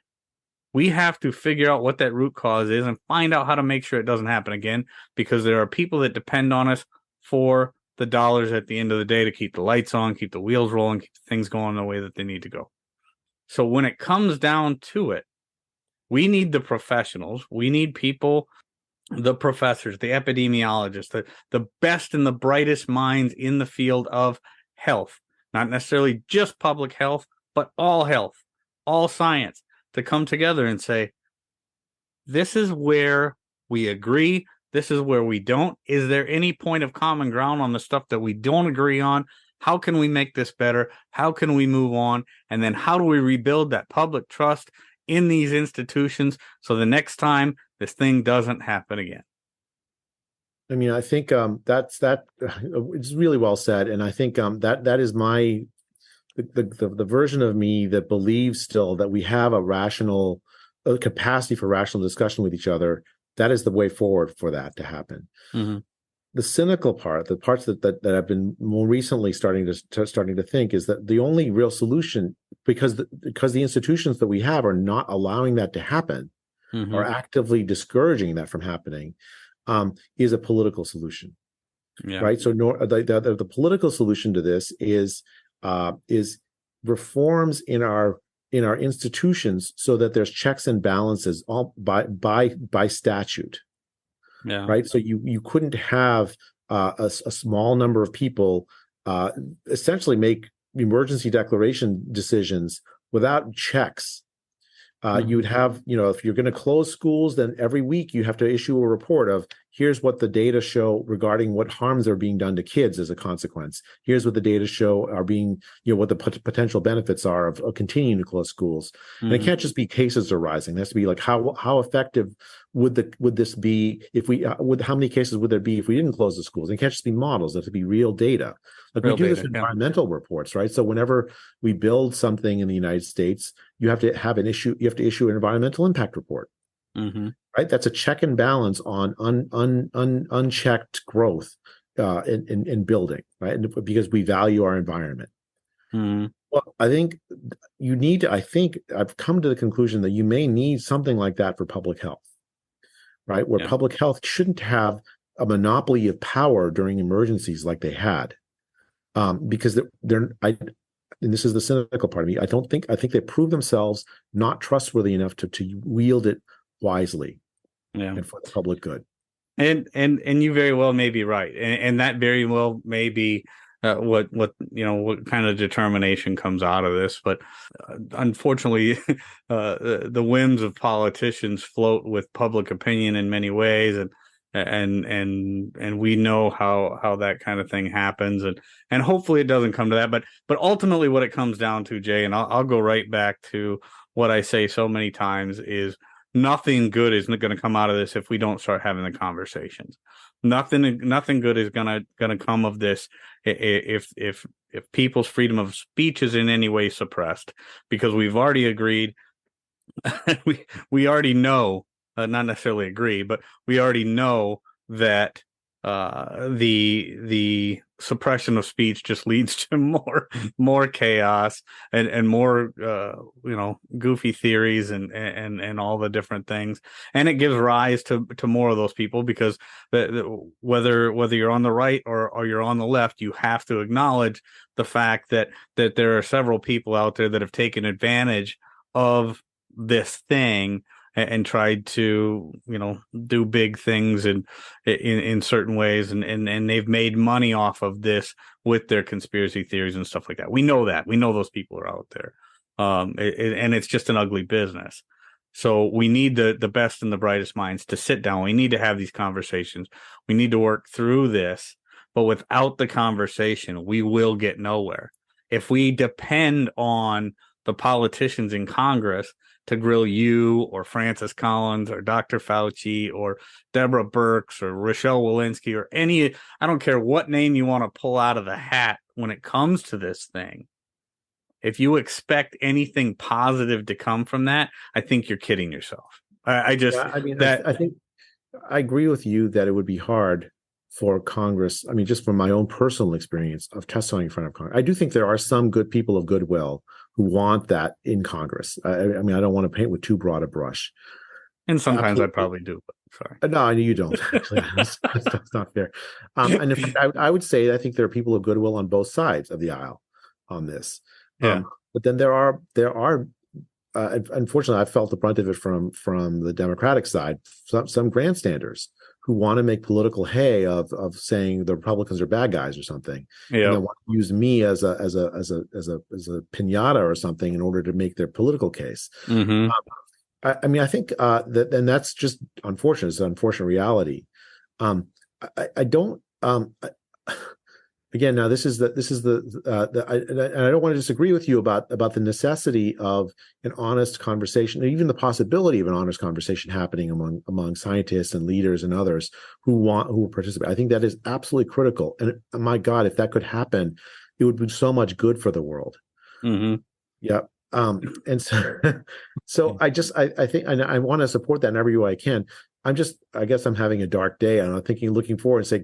we have to figure out what that root cause is and find out how to make sure it doesn't happen again, because there are people that depend on us for the dollars at the end of the day to keep the lights on, keep the wheels rolling, keep things going the way that they need to go. So when it comes down to it, we need the professionals. We need people, the professors, the epidemiologists, the best and the brightest minds in the field of health, not necessarily just public health, but all health, all science, to come together and say, this is where we agree. This is where we don't. Is there any point of common ground on the stuff that we don't agree on? How can we make this better? How can we move on? And then how do we rebuild that public trust in these institutions so the next time this thing doesn't happen again? I mean, I think it's really well said, and I think that is the version of me that believes still that we have a capacity for rational discussion with each other. That is the way forward for that to happen. Mm-hmm. The cynical part, the parts that I've been more recently starting to think, is that the only real solution, because the institutions that we have are not allowing that to happen, mm-hmm. or actively discouraging that from happening, is a political solution. Yeah. Right. So the political solution to this is reforms in our institutions so that there's checks and balances all by statute. Yeah. Right. So you couldn't have a small number of people essentially make emergency declaration decisions without checks. Mm-hmm. You would have, if you're going to close schools, then every week you have to issue a report of, here's what the data show regarding what harms are being done to kids as a consequence. Here's what the data show are being, what the potential benefits are of continuing to close schools. Mm-hmm. And it can't just be cases are rising. It has to be like, how effective would this be if we, how many cases would there be if we didn't close the schools? And it can't just be models. It has to be real data. Like we do this in environmental reports, right? So whenever we build something in the United States, you have to issue an environmental impact report. Mm-hmm. Right, that's a check and balance on unchecked growth in building, right? And because we value our environment. Mm-hmm. Well, I think you need to. I think I've come to the conclusion that you may need something like that for public health, right? Where public health shouldn't have a monopoly of power during emergencies like they had, because and this is the cynical part of me. I think they prove themselves not trustworthy enough to wield it wisely, and for the public good. And you very well may be right, and that very well may be what kind of determination comes out of this. But unfortunately, the whims of politicians float with public opinion in many ways, and we know how that kind of thing happens, and hopefully it doesn't come to that. But ultimately, what it comes down to, Jay, and I'll go right back to what I say so many times is, nothing good is going to come out of this if we don't start having the conversations. Nothing good is going to come of this if people's freedom of speech is in any way suppressed, because we've already agreed. we already know, not necessarily agree, but we already know that the suppression of speech just leads to more chaos and more goofy theories and all the different things, and it gives rise to more of those people, because whether you're on the right or you're on the left, you have to acknowledge the fact that there are several people out there that have taken advantage of this thing and tried to, do big things in certain ways, and they've made money off of this with their conspiracy theories and stuff like that. We know that. We know those people are out there, and it's just an ugly business. So we need the best and the brightest minds to sit down. We need to have these conversations. We need to work through this, but without the conversation, we will get nowhere. if we depend on the politicians in Congress to grill you or Francis Collins or Dr. Fauci or Deborah Birx or Rochelle Walensky or any, I don't care what name you want to pull out of the hat when it comes to this thing. If you expect anything positive to come from that, I think you're kidding yourself. I think I agree with you that it would be hard for Congress. I mean, just from my own personal experience of testifying in front of Congress, I do think there are some good people of goodwill who want that in Congress. I mean, I don't want to paint with too broad a brush. And sometimes I probably do, but sorry. No, you don't. Actually, that's not fair. And in fact, I would say I think there are people of goodwill on both sides of the aisle on this. Yeah. But then there are. Unfortunately, I felt the brunt of it from the Democratic side. Some grandstanders who want to make political hay of saying the Republicans are bad guys or something, and then want to use me as a pinata or something in order to make their political case. Mm-hmm. I mean, I think that, and that's just unfortunate. It's an unfortunate reality. I don't. Again, now this is the and I don't want to disagree with you about the necessity of an honest conversation, or even the possibility of an honest conversation happening among scientists and leaders and others who will participate. I think that is absolutely critical. And my God, if that could happen, it would be so much good for the world. Mm-hmm. Yeah. And so I think I want to support that in every way I can. I guess I'm having a dark day, and I'm looking forward and say,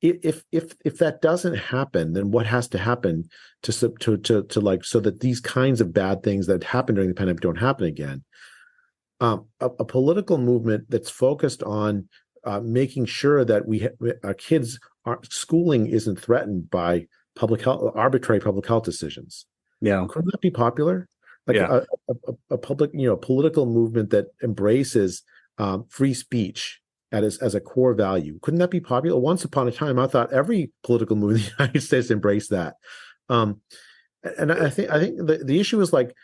if that doesn't happen, then what has to happen to like, so that these kinds of bad things that happened during the pandemic don't happen again? A political movement that's focused on making sure that our kids' schooling isn't threatened by arbitrary public health decisions. Yeah, couldn't that be popular? Like a public, political movement that embraces free speech as a core value. Couldn't that be popular? Once upon a time, I thought every political movement in the United States embraced that. And I think the issue is like,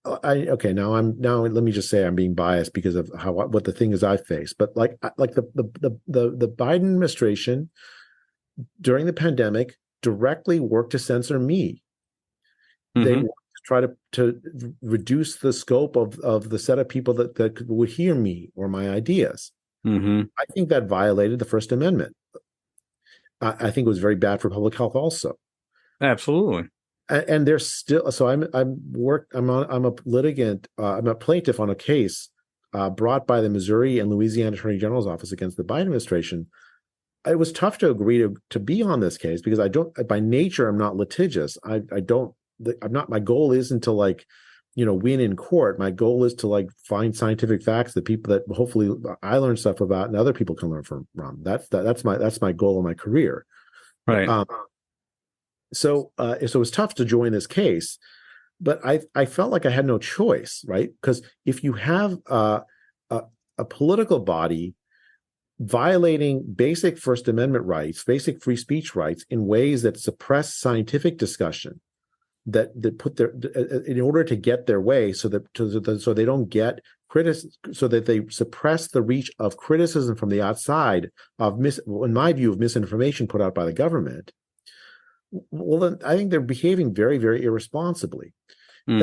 now let me just say I'm being biased because of what the thing is I face. But like the Biden administration during the pandemic directly worked to censor me. Mm-hmm. They worked to try to reduce the scope of the set of people that would hear me or my ideas. Mm-hmm. I think that violated the First Amendment. I think it was very bad for public health also. Absolutely. And there's still, so I'm a litigant, I'm a plaintiff on a case brought by the Missouri and Louisiana Attorney General's office against the Biden administration. It was tough to agree to be on this case because by nature, I'm not litigious. I'm not, my goal isn't to win in court. My goal is to find scientific facts that people that hopefully I learn stuff about and other people can learn from. That's my goal in my career. Right. So it's tough to join this case, but I felt like I had no choice, right? Because if you have a political body violating basic First Amendment rights, basic free speech rights in ways that suppress scientific discussion, that put in order to get their way, so they don't get so that they suppress the reach of criticism from the outside in my view, of misinformation put out by the government. Well, then I think they're behaving very, very irresponsibly. Mm-hmm.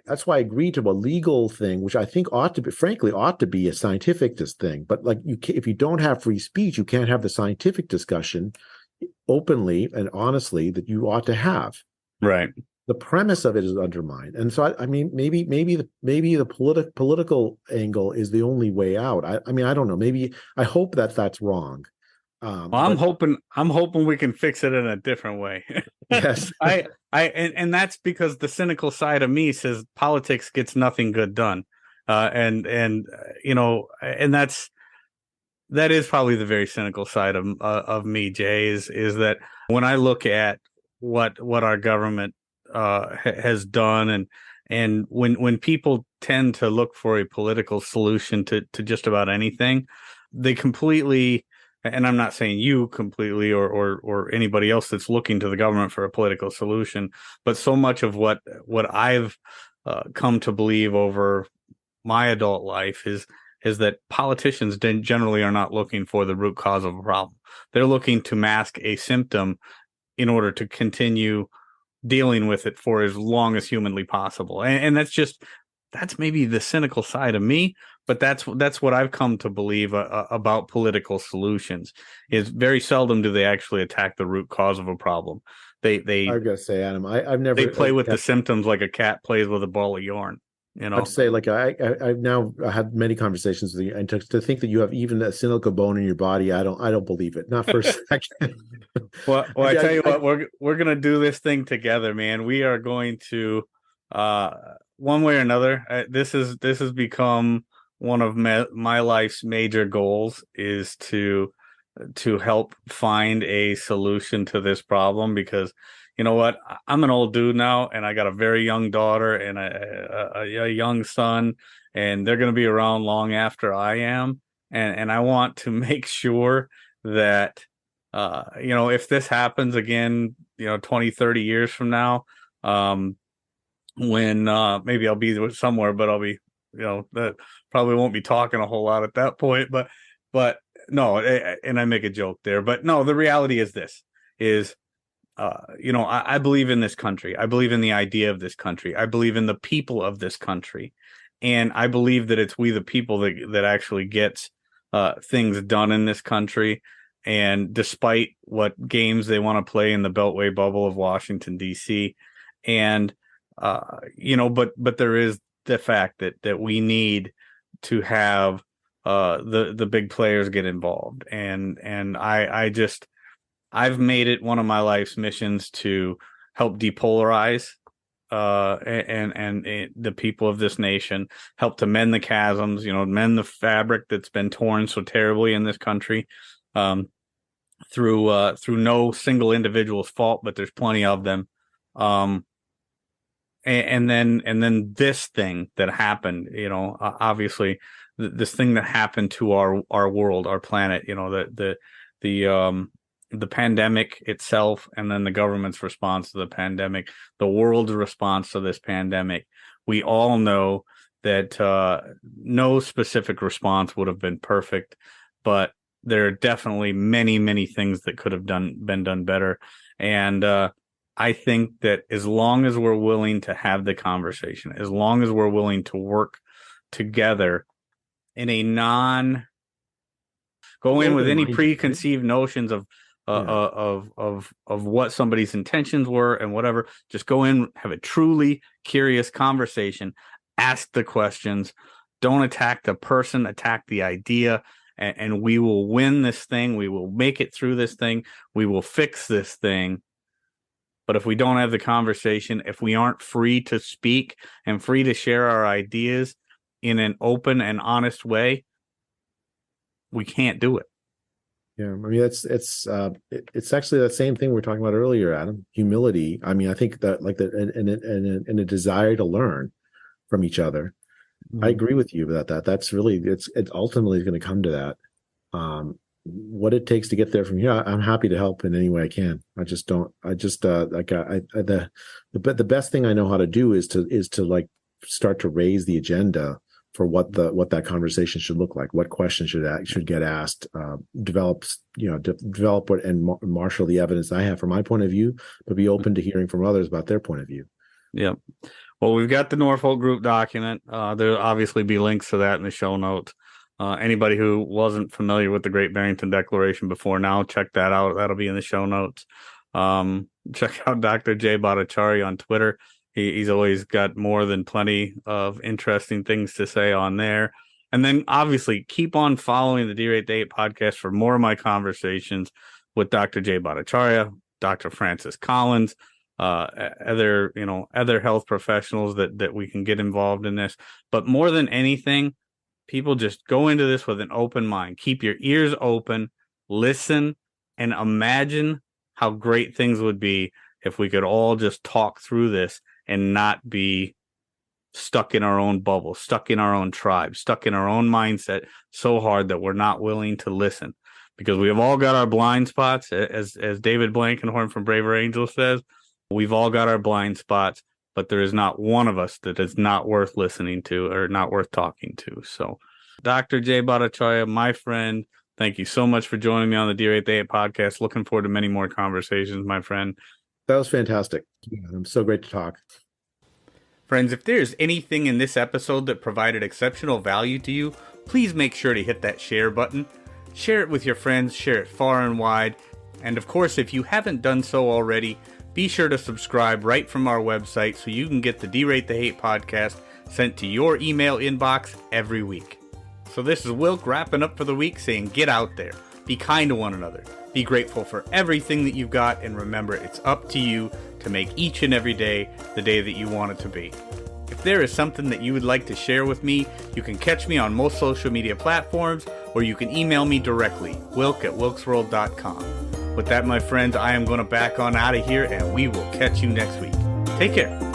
That's why I agreed to a legal thing, which I think ought to be a scientific thing. But if you don't have free speech, you can't have the scientific discussion openly and honestly that you ought to have. Right. The premise of it is undermined, and so I mean, maybe the political angle is the only way out. I mean, I don't know. Maybe I hope that's wrong. Well, I'm hoping we can fix it in a different way. Yes, and that's because the cynical side of me says politics gets nothing good done, and that is probably the very cynical side of me, Jay. Is that when I look at what our government has done, and when people tend to look for a political solution to just about anything, they completely. And I'm not saying you completely or anybody else that's looking to the government for a political solution, but so much of what I've come to believe over my adult life is that politicians generally are not looking for the root cause of a problem. They're looking to mask a symptom in order to continue dealing with it for as long as humanly possible. And that's maybe the cynical side of me, but that's what I've come to believe about political solutions. Is very seldom do they actually attack the root cause of a problem. I've got to say, Adam, I've never they play with the symptoms like a cat plays with a ball of yarn. I'd say, like, I've now had many conversations with you, and to think that you have even a cynical bone in your body, I don't believe it, not for a second. Well, I tell you what, we're gonna do this thing together, man. We are going to, one way or another. This has become one of my life's major goals, is to help find a solution to this problem, because you know what? I'm an old dude now, and I got a very young daughter and a young son, and they're going to be around long after I am. And I want to make sure that, if this happens again, 20, 30 years from now, when maybe I'll be somewhere, but I'll be, that probably won't be talking a whole lot at that point. But no, and I make a joke there. But no, the reality is this is, I believe in this country. I believe in the idea of this country. I believe in the people of this country. And I believe that it's we, the people, that actually gets things done in this country. And despite what games they want to play in the Beltway bubble of Washington, D.C. And, but there is the fact that we need to have the big players get involved. And I've made it one of my life's missions to help depolarize and the people of this nation, help to mend the chasms, mend the fabric that's been torn so terribly in this country, through no single individual's fault, but there's plenty of them. And then this thing that happened, obviously this thing that happened to our world, our planet, the pandemic itself, and then the government's response to the pandemic, the world's response to this pandemic. We all know that no specific response would have been perfect, but there are definitely many, many things that could have been done better. And I think that as long as we're willing to have the conversation, as long as we're willing to work together in a go in with any preconceived notions of what somebody's intentions were and whatever, just go in, have a truly curious conversation, ask the questions, don't attack the person, attack the idea, and we will win this thing. We will make it through this thing. We will fix this thing. But if we don't have the conversation, if we aren't free to speak and free to share our ideas in an open and honest way, we can't do it. Yeah, I mean, it's actually that same thing we were talking about earlier, Adam. Humility. I mean, I think that, like, and a desire to learn from each other. Mm-hmm. I agree with you about that. That's really it ultimately is going to come to that. What it takes to get there from here, I'm happy to help in any way I can. The best thing I know how to do is to like start to raise the agenda for what that conversation should look like, what questions should get asked, develop what and marshal the evidence I have from my point of view, but be open to hearing from others about their point of view. Yeah. Well, we've got the Norfolk Group document. There'll obviously be links to that in the show notes. Anybody who wasn't familiar with the Great Barrington Declaration before now, check that out. That'll be in the show notes. Check out Dr. J. Bhattacharya on Twitter. He's always got more than plenty of interesting things to say on there. And then obviously keep on following the D-Rate the 8 podcast for more of my conversations with Dr. J. Bhattacharya, Dr. Francis Collins, other health professionals that we can get involved in this. But more than anything, people just go into this with an open mind. Keep your ears open, listen, and imagine how great things would be if we could all just talk through this and not be stuck in our own bubble, stuck in our own tribe, stuck in our own mindset so hard that we're not willing to listen. Because we have all got our blind spots, as David Blankenhorn from Braver Angels says, we've all got our blind spots, but there is not one of us that is not worth listening to or not worth talking to. So, Dr. J. Bhattacharya, my friend, thank you so much for joining me on the D-Rate the 8 podcast. Looking forward to many more conversations, my friend. That was fantastic. Yeah, I'm so great to talk. Friends, if there's anything in this episode that provided exceptional value to you, please make sure to hit that share button. Share it with your friends, share it far and wide. And of course, if you haven't done so already, be sure to subscribe right from our website so you can get the Derate the Hate podcast sent to your email inbox every week. So this is Wilk wrapping up for the week saying get out there, be kind to one another, be grateful for everything that you've got, and remember it's up to you to make each and every day the day that you want it to be. If there is something that you would like to share with me, you can catch me on most social media platforms, or you can email me directly, wilk@wilksworld.com. With that, my friends, I am going to back on out of here, and we will catch you next week. Take care.